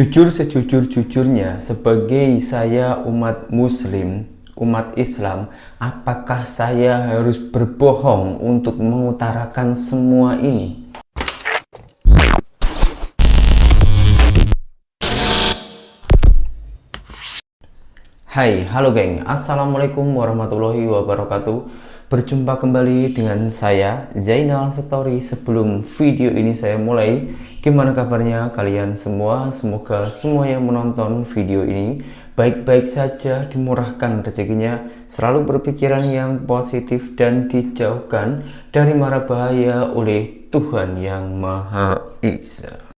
Jujur sejujur-jujurnya, sebagai saya umat muslim, umat Islam, apakah saya harus berbohong untuk mengutarakan semua ini? Hai, halo geng, assalamualaikum warahmatullahi wabarakatuh. Berjumpa kembali dengan saya Zainal Story. Sebelum video ini saya mulai, gimana kabarnya kalian semua? Semoga semua yang menonton video ini baik-baik saja, dimurahkan rezekinya, selalu berpikiran yang positif dan dijauhkan dari mara bahaya oleh Tuhan yang Maha Esa.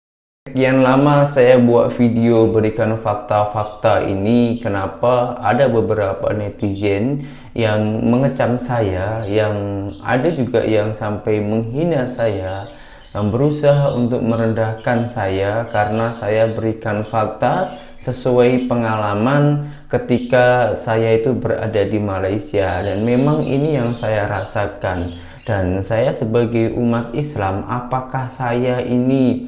Sekian lama saya buat video berikan fakta-fakta ini. Kenapa ada beberapa netizen yang mengecam saya, yang ada juga yang sampai menghina saya, yang berusaha untuk merendahkan saya karena saya berikan fakta sesuai pengalaman ketika saya itu berada di Malaysia, dan memang ini yang saya rasakan. Dan saya sebagai umat Islam, apakah saya ini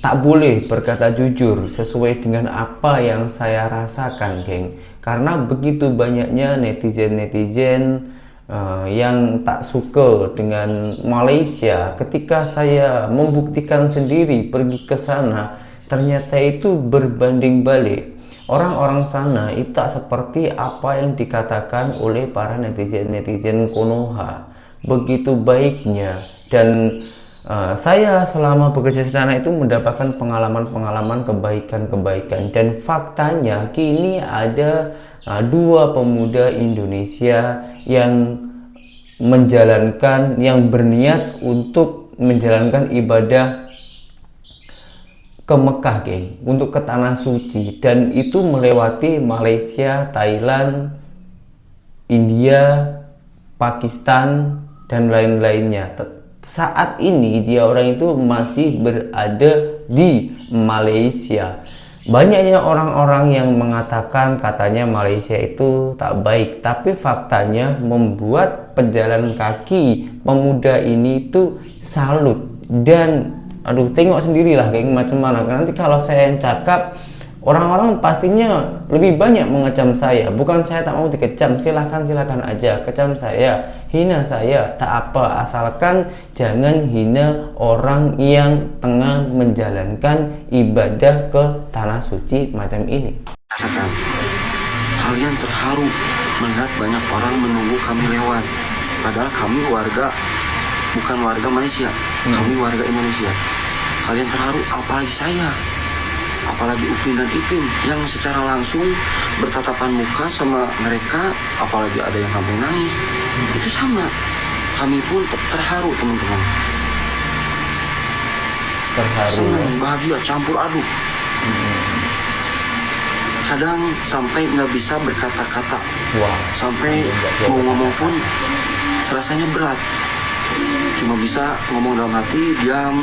tak boleh berkata jujur sesuai dengan apa yang saya rasakan, geng? Karena begitu banyaknya netizen-netizen yang tak suka dengan Malaysia. Ketika saya membuktikan sendiri pergi ke sana, ternyata itu berbanding balik. Orang-orang sana itu tak seperti apa yang dikatakan oleh para netizen-netizen Konoha. Begitu baiknya. Dan saya selama bekerja di sana itu mendapatkan pengalaman-pengalaman kebaikan-kebaikan, dan faktanya kini ada dua pemuda Indonesia yang berniat untuk menjalankan ibadah ke Mekah, geng, untuk ke tanah suci, dan itu melewati Malaysia, Thailand, India, Pakistan, dan lain-lainnya. Saat ini dia orang itu masih berada di Malaysia. Banyaknya orang-orang yang mengatakan katanya Malaysia itu tak baik, tapi faktanya membuat pejalan kaki pemuda ini itu salut. Dan tengok sendirilah kayak macam mana. Nanti kalau saya yang cakap, orang-orang pastinya lebih banyak mengecam saya. Bukan saya tak mau dikecam, silakan aja kecam saya, hina saya, tak apa, asalkan jangan hina orang yang tengah menjalankan ibadah ke tanah suci macam ini. Rasakan, kalian terharu melihat banyak orang menunggu kami lewat, padahal kami bukan warga Malaysia, kami warga Indonesia. Kalian terharu, apalagi saya, apalagi Upin dan Ipin yang secara langsung bertatapan muka sama mereka, apalagi ada yang sampai nangis. Itu sama, kami pun terharu, teman-teman. Terharu, senang, bahagia, campur aduk. Kadang sampai nggak bisa berkata-kata. Wah, sampai mau ngomong pun rasanya berat, cuma bisa ngomong dalam hati, diam.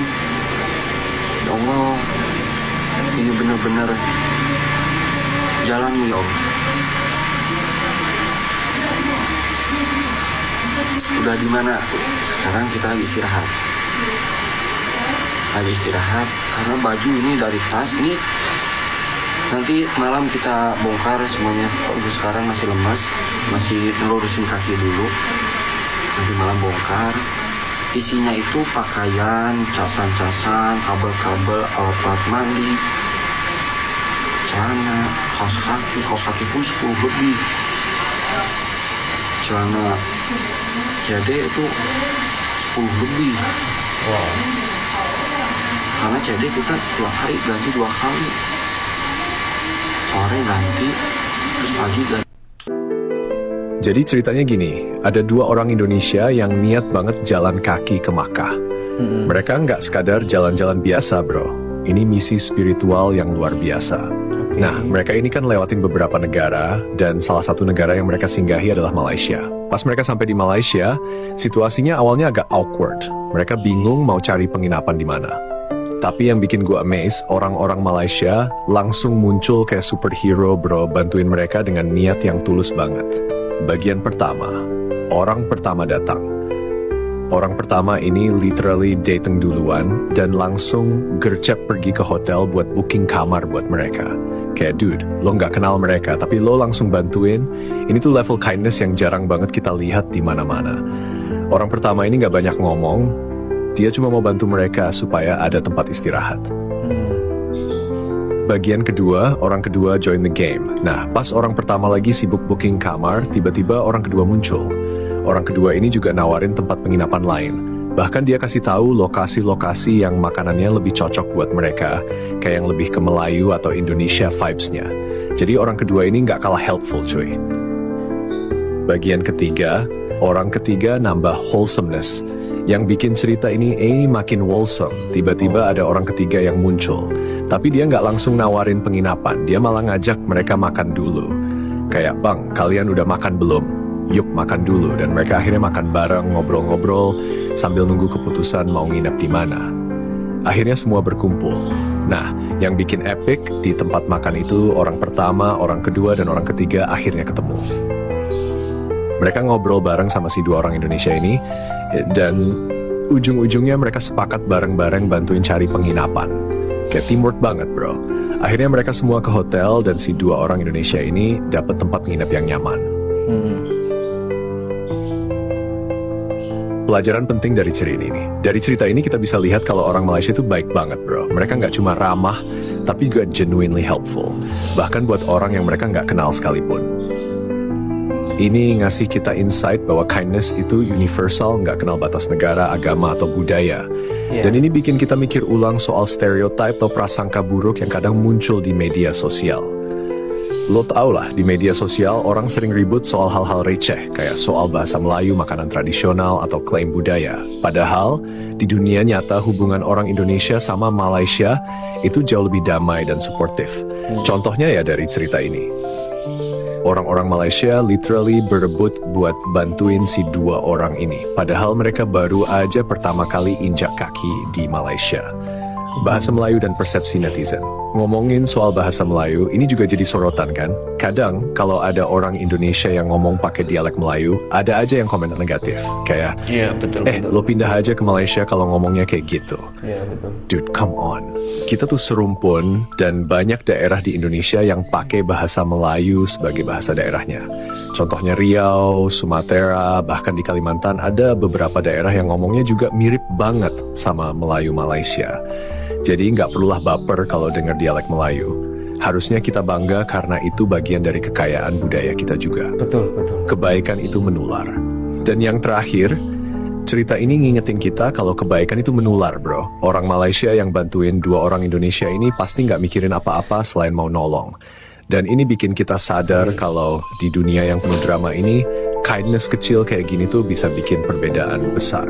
Ya Allah, ini benar-benar jalanmu ya Allah. Udah di mana? Sekarang kita lagi istirahat. Karena baju ini dari tas ini nanti malam kita bongkar semuanya. Untuk sekarang masih lemas, masih lurusin kaki dulu. Nanti malam bongkar. Isinya itu pakaian, casan-casan, kabel-kabel, alat mandi, celana, kaos kaki pun 10 lebih. Celana CD itu 10 lebih. wow. Karena CD kita tiap hari ganti 2 kali. Sore ganti, terus pagi ganti. Jadi ceritanya gini, ada 2 orang Indonesia yang niat banget jalan kaki ke Makkah. Mereka nggak sekadar jalan-jalan biasa, bro. Ini misi spiritual yang luar biasa. Nah, mereka ini kan lewatin beberapa negara, dan salah satu negara yang mereka singgahi adalah Malaysia. Pas mereka sampai di Malaysia, situasinya awalnya agak awkward. Mereka bingung mau cari penginapan di mana. Tapi yang bikin gue amazed, orang-orang Malaysia langsung muncul kayak superhero, bro, bantuin mereka dengan niat yang tulus banget. Bagian pertama, orang pertama datang. Orang pertama ini literally dateng duluan dan langsung gercep pergi ke hotel buat booking kamar buat mereka. Kayak dude, lo nggak kenal mereka tapi lo langsung bantuin. Ini tuh level kindness yang jarang banget kita lihat di mana-mana. Orang pertama ini nggak banyak ngomong, dia cuma mau bantu mereka supaya ada tempat istirahat. Bagian kedua, orang kedua join the game. Nah, pas orang pertama lagi sibuk booking kamar, tiba-tiba orang kedua muncul. Orang kedua ini juga nawarin tempat penginapan lain. Bahkan dia kasih tahu lokasi-lokasi yang makanannya lebih cocok buat mereka, kayak yang lebih ke Melayu atau Indonesia vibes-nya. Jadi orang kedua ini nggak kalah helpful cuy. Bagian ketiga, orang ketiga nambah wholesomeness. Yang bikin cerita ini makin wholesome. Tiba-tiba ada orang ketiga yang muncul. Tapi dia nggak langsung nawarin penginapan, dia malah ngajak mereka makan dulu. Kayak, bang, kalian udah makan belum? Yuk makan dulu. Dan mereka akhirnya makan bareng, ngobrol-ngobrol, sambil nunggu keputusan mau nginep di mana. Akhirnya semua berkumpul. Nah, yang bikin epic di tempat makan itu orang pertama, orang kedua, dan orang ketiga akhirnya ketemu. Mereka ngobrol bareng sama si dua orang Indonesia ini, dan ujung-ujungnya mereka sepakat bareng-bareng bantuin cari penginapan. Kayak teamwork banget bro. Akhirnya mereka semua ke hotel dan si dua orang Indonesia ini dapat tempat nginep yang nyaman. Pelajaran penting dari cerita ini. Dari cerita ini kita bisa lihat kalau orang Malaysia itu baik banget bro. Mereka nggak cuma ramah, tapi juga genuinely helpful. Bahkan buat orang yang mereka nggak kenal sekalipun. Ini ngasih kita insight bahwa kindness itu universal, nggak kenal batas negara, agama, atau budaya. Dan ini bikin kita mikir ulang soal stereotype atau prasangka buruk yang kadang muncul di media sosial. Lo tau lah, di media sosial orang sering ribut soal hal-hal receh, kayak soal bahasa Melayu, makanan tradisional, atau klaim budaya. Padahal, di dunia nyata hubungan orang Indonesia sama Malaysia itu jauh lebih damai dan suportif. Contohnya ya dari cerita ini. Orang-orang Malaysia literally berebut buat bantuin si dua orang ini. Padahal mereka baru aja pertama kali injak kaki di Malaysia. Bahasa Melayu dan persepsi netizen. Ngomongin soal bahasa Melayu, ini juga jadi sorotan kan? Kadang, kalau ada orang Indonesia yang ngomong pakai dialek Melayu, ada aja yang komen negatif. Kayak, betul. lo pindah aja ke Malaysia kalau ngomongnya kayak gitu. Betul. Dude, come on. Kita tuh serumpun dan banyak daerah di Indonesia yang pakai bahasa Melayu sebagai bahasa daerahnya. Contohnya Riau, Sumatera, bahkan di Kalimantan ada beberapa daerah yang ngomongnya juga mirip banget sama Melayu Malaysia. Jadi nggak perlulah baper kalau dengar dialek Melayu. Harusnya kita bangga karena itu bagian dari kekayaan budaya kita juga. Betul. Kebaikan itu menular. Dan yang terakhir, cerita ini ngingetin kita kalau kebaikan itu menular bro. Orang Malaysia yang bantuin dua orang Indonesia ini pasti nggak mikirin apa-apa selain mau nolong. Dan ini bikin kita sadar kalau di dunia yang penuh drama ini, kindness kecil kayak gini tuh bisa bikin perbedaan besar.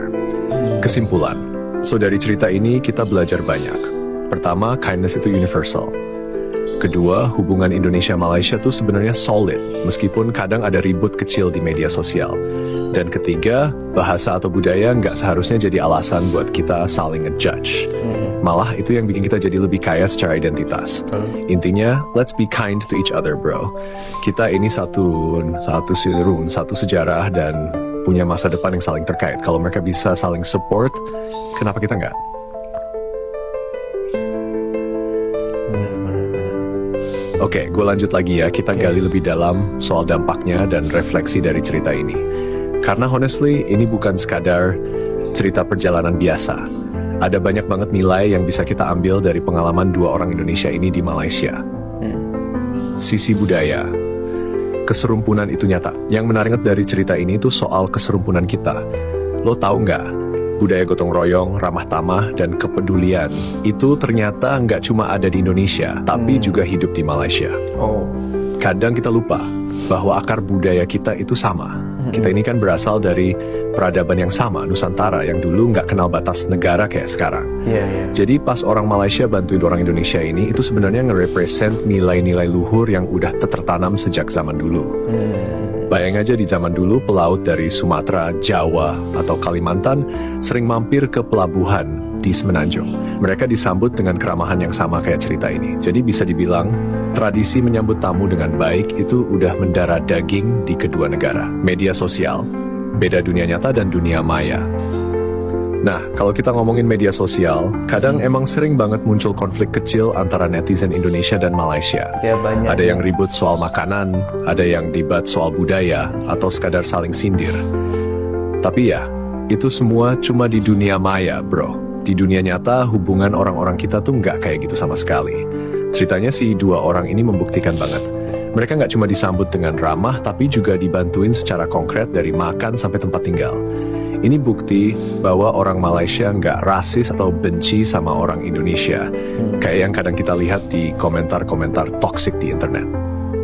Kesimpulan, so dari cerita ini kita belajar banyak. Pertama, kindness itu universal. Kedua, hubungan Indonesia-Malaysia tuh sebenarnya solid, meskipun kadang ada ribut kecil di media sosial. Dan ketiga, bahasa atau budaya nggak seharusnya jadi alasan buat kita saling ngejudge. Malah itu yang bikin kita jadi lebih kaya secara identitas. Intinya, let's be kind to each other bro. Kita ini satu sejarah dan punya masa depan yang saling terkait. Kalau mereka bisa saling support, kenapa kita nggak? Oke, gue lanjut lagi ya. Kita gali lebih dalam soal dampaknya dan refleksi dari cerita ini. Karena honestly, ini bukan sekadar cerita perjalanan biasa. Ada banyak banget nilai yang bisa kita ambil dari pengalaman dua orang Indonesia ini di Malaysia. Sisi budaya. Keserumpunan itu nyata. Yang menarik dari cerita ini tuh soal keserumpunan kita. Lo tahu nggak? Budaya gotong royong, ramah tamah, dan kepedulian itu ternyata nggak cuma ada di Indonesia, tapi juga hidup di Malaysia. Kadang kita lupa bahwa akar budaya kita itu sama. Kita ini kan berasal dari peradaban yang sama, Nusantara, yang dulu nggak kenal batas negara kayak sekarang. Jadi pas orang Malaysia bantuin orang Indonesia ini, itu sebenarnya nge-represent nilai-nilai luhur yang udah tertanam sejak zaman dulu. Bayang aja di zaman dulu pelaut dari Sumatera, Jawa, atau Kalimantan sering mampir ke pelabuhan di Semenanjung. Mereka disambut dengan keramahan yang sama kayak cerita ini. Jadi bisa dibilang, tradisi menyambut tamu dengan baik itu udah mendarah daging di kedua negara. Media sosial, beda dunia nyata dan dunia maya. Nah, kalau kita ngomongin media sosial, kadang emang sering banget muncul konflik kecil antara netizen Indonesia dan Malaysia. Ya banyak. Ada yang ribut soal makanan, ada yang debat soal budaya, atau sekadar saling sindir. Tapi ya, itu semua cuma di dunia maya, bro. Di dunia nyata, hubungan orang-orang kita tuh nggak kayak gitu sama sekali. Ceritanya si dua orang ini membuktikan banget. Mereka nggak cuma disambut dengan ramah, tapi juga dibantuin secara konkret dari makan sampai tempat tinggal. Ini bukti bahwa orang Malaysia nggak rasis atau benci sama orang Indonesia. Kayak yang kadang kita lihat di komentar-komentar toksik di internet.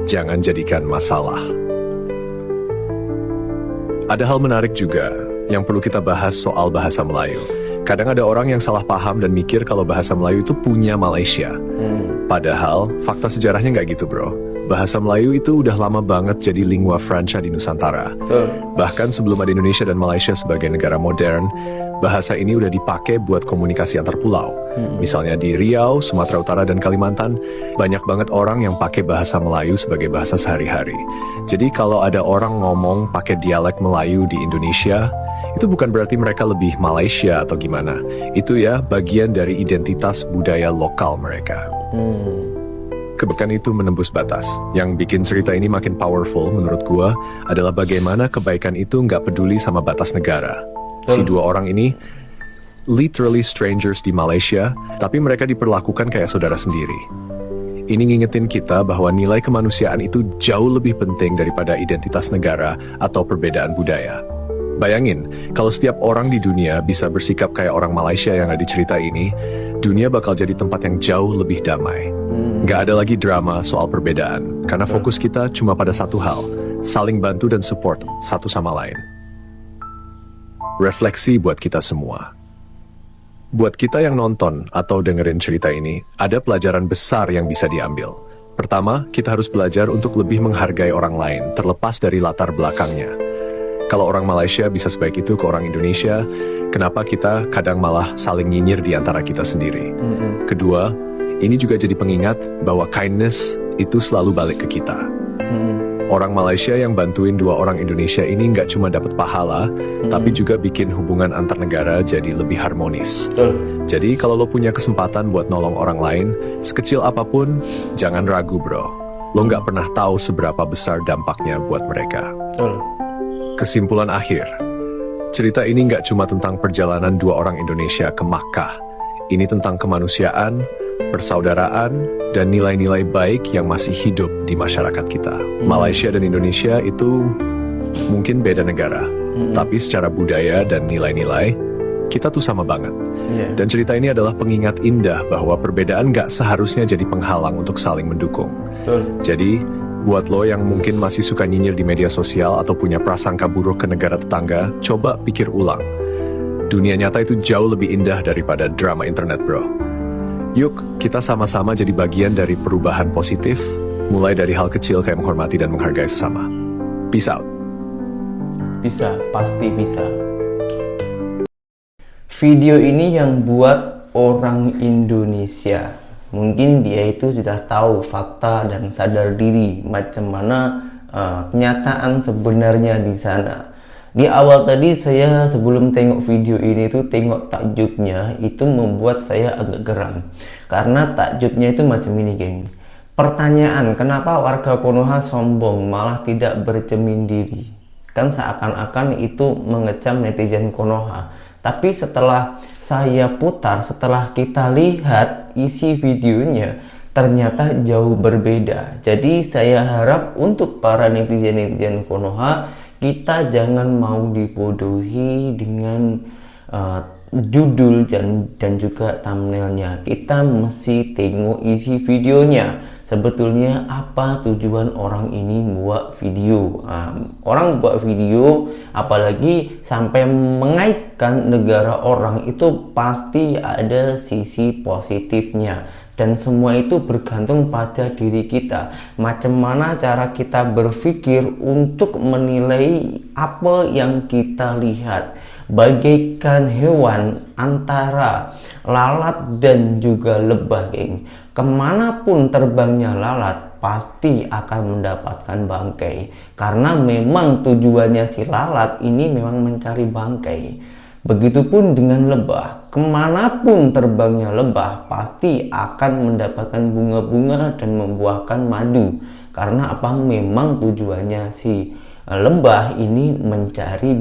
Jangan jadikan masalah. Ada hal menarik juga yang perlu kita bahas soal bahasa Melayu. Kadang ada orang yang salah paham dan mikir kalau bahasa Melayu itu punya Malaysia. Padahal fakta sejarahnya nggak gitu, bro. Bahasa Melayu itu udah lama banget jadi lingua franca di Nusantara. Bahkan sebelum ada Indonesia dan Malaysia sebagai negara modern, bahasa ini udah dipakai buat komunikasi antar pulau. Misalnya di Riau, Sumatera Utara, dan Kalimantan, banyak banget orang yang pakai bahasa Melayu sebagai bahasa sehari-hari. Jadi kalau ada orang ngomong pakai dialek Melayu di Indonesia, itu bukan berarti mereka lebih Malaysia atau gimana. Itu ya bagian dari identitas budaya lokal mereka. Kebaikan itu menembus batas. Yang bikin cerita ini makin powerful menurut gua adalah bagaimana kebaikan itu nggak peduli sama batas negara. Si dua orang ini literally strangers di Malaysia, tapi mereka diperlakukan kayak saudara sendiri. Ini ngingetin kita bahwa nilai kemanusiaan itu jauh lebih penting daripada identitas negara atau perbedaan budaya. Bayangin, kalau setiap orang di dunia bisa bersikap kayak orang Malaysia yang ada di cerita ini, dunia bakal jadi tempat yang jauh lebih damai. Nggak ada lagi drama soal perbedaan, karena fokus kita cuma pada satu hal, saling bantu dan support satu sama lain. Refleksi buat kita semua. Buat kita yang nonton atau dengerin cerita ini, ada pelajaran besar yang bisa diambil. Pertama, kita harus belajar untuk lebih menghargai orang lain, terlepas dari latar belakangnya. Kalau orang Malaysia bisa sebaik itu ke orang Indonesia, kenapa kita kadang malah saling nyinyir di antara kita sendiri? Kedua, ini juga jadi pengingat bahwa kindness itu selalu balik ke kita. Orang Malaysia yang bantuin dua orang Indonesia ini nggak cuma dapat pahala, tapi juga bikin hubungan antar negara jadi lebih harmonis. Jadi kalau lo punya kesempatan buat nolong orang lain, sekecil apapun, jangan ragu, bro. Lo nggak pernah tahu seberapa besar dampaknya buat mereka. Kesimpulan akhir, cerita ini nggak cuma tentang perjalanan dua orang Indonesia ke Makkah. Ini tentang kemanusiaan, persaudaraan, dan nilai-nilai baik yang masih hidup di masyarakat kita. Malaysia dan Indonesia itu mungkin beda negara, tapi secara budaya dan nilai-nilai, kita tuh sama banget. Dan cerita ini adalah pengingat indah bahwa perbedaan nggak seharusnya jadi penghalang untuk saling mendukung. Jadi, buat lo yang mungkin masih suka nyinyir di media sosial atau punya prasangka buruk ke negara tetangga, coba pikir ulang. Dunia nyata itu jauh lebih indah daripada drama internet, bro. Yuk, kita sama-sama jadi bagian dari perubahan positif, mulai dari hal kecil kayak menghormati dan menghargai sesama. Peace out. Bisa, pasti bisa. Video ini yang buat orang Indonesia. Mungkin dia itu sudah tahu fakta dan sadar diri macam mana kenyataan sebenarnya di sana. Di awal tadi saya sebelum tengok video ini tuh tengok takjubnya itu membuat saya agak geram. Karena takjubnya itu macam ini, geng. Pertanyaan, kenapa warga Konoha sombong malah tidak bercermin diri? Kan seakan-akan itu mengecam netizen Konoha. Tapi setelah saya putar, setelah kita lihat isi videonya, ternyata jauh berbeda. Jadi saya harap untuk para netizen-netizen Konoha, kita jangan mau dibodohi dengan judul dan juga thumbnailnya. Kita mesti tengok isi videonya. Sebetulnya apa tujuan orang ini buat video? Orang buat video, apalagi sampai mengaitkan negara orang, itu pasti ada sisi positifnya. Dan semua itu bergantung pada diri kita. Macam mana cara kita berpikir untuk menilai apa yang kita lihat. Bagaikan hewan antara lalat dan juga lebah, geng. Kemanapun terbangnya lalat, pasti akan mendapatkan bangkai. Karena memang tujuannya si lalat ini memang mencari bangkai. Begitupun dengan lebah, kemanapun terbangnya lebah pasti akan mendapatkan bunga-bunga dan membuahkan madu. Karena apa? Memang tujuannya si lebah ini mencari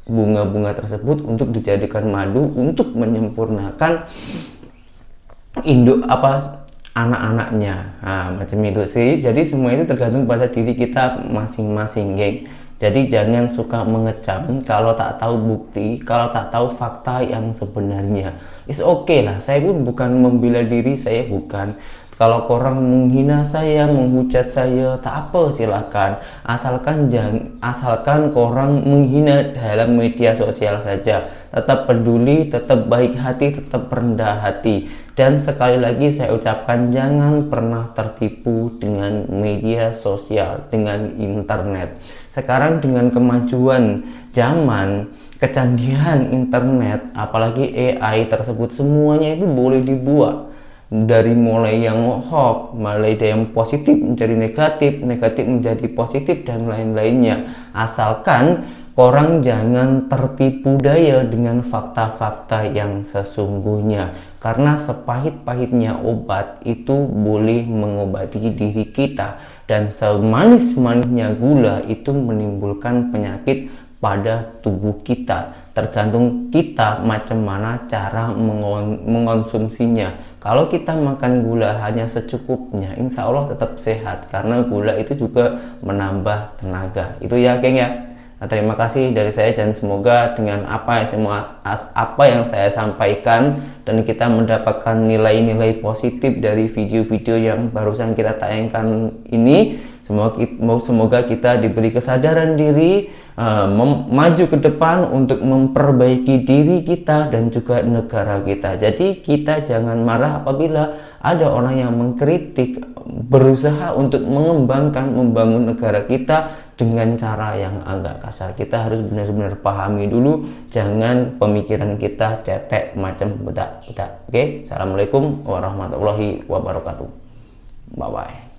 bunga-bunga tersebut untuk dijadikan madu untuk menyempurnakan induk anak-anaknya. Nah, macam itu sih. Jadi semua itu tergantung pada diri kita masing-masing, geng. Jadi jangan suka mengecam kalau tak tahu bukti, kalau tak tahu fakta yang sebenarnya. It's okay lah, saya pun bukan membela diri, saya bukan. Kalau korang menghina saya, menghujat saya, tak apa, silakan. Asalkan korang menghina dalam media sosial saja. Tetap peduli, tetap baik hati, tetap rendah hati. Dan sekali lagi saya ucapkan, jangan pernah tertipu dengan media sosial, dengan internet. Sekarang dengan kemajuan zaman, kecanggihan internet, apalagi AI tersebut, semuanya itu boleh dibuat. Dari mulai yang hoax, mulai dari yang positif menjadi negatif, negatif menjadi positif, dan lain-lainnya. Asalkan korang jangan tertipu daya dengan fakta-fakta yang sesungguhnya. Karena sepahit-pahitnya obat itu boleh mengobati diri kita, dan semanis-manisnya gula itu menimbulkan penyakit pada tubuh kita. Tergantung kita macam mana cara mengonsumsinya. Kalau kita makan gula hanya secukupnya, insya Allah tetap sehat, karena gula itu juga menambah tenaga. Itu ya, geng ya. Nah, terima kasih dari saya, dan semoga dengan apa yang saya sampaikan dan kita mendapatkan nilai-nilai positif dari video-video yang barusan kita tayangkan ini, semoga kita diberi kesadaran diri, maju ke depan untuk memperbaiki diri kita dan juga negara kita. Jadi kita jangan marah apabila ada orang yang mengkritik, berusaha untuk membangun negara kita dengan cara yang agak kasar. Kita harus benar-benar pahami dulu, jangan pemikiran kita cetek macam budak-budak. Oke, assalamualaikum warahmatullahi wabarakatuh. Bye bye.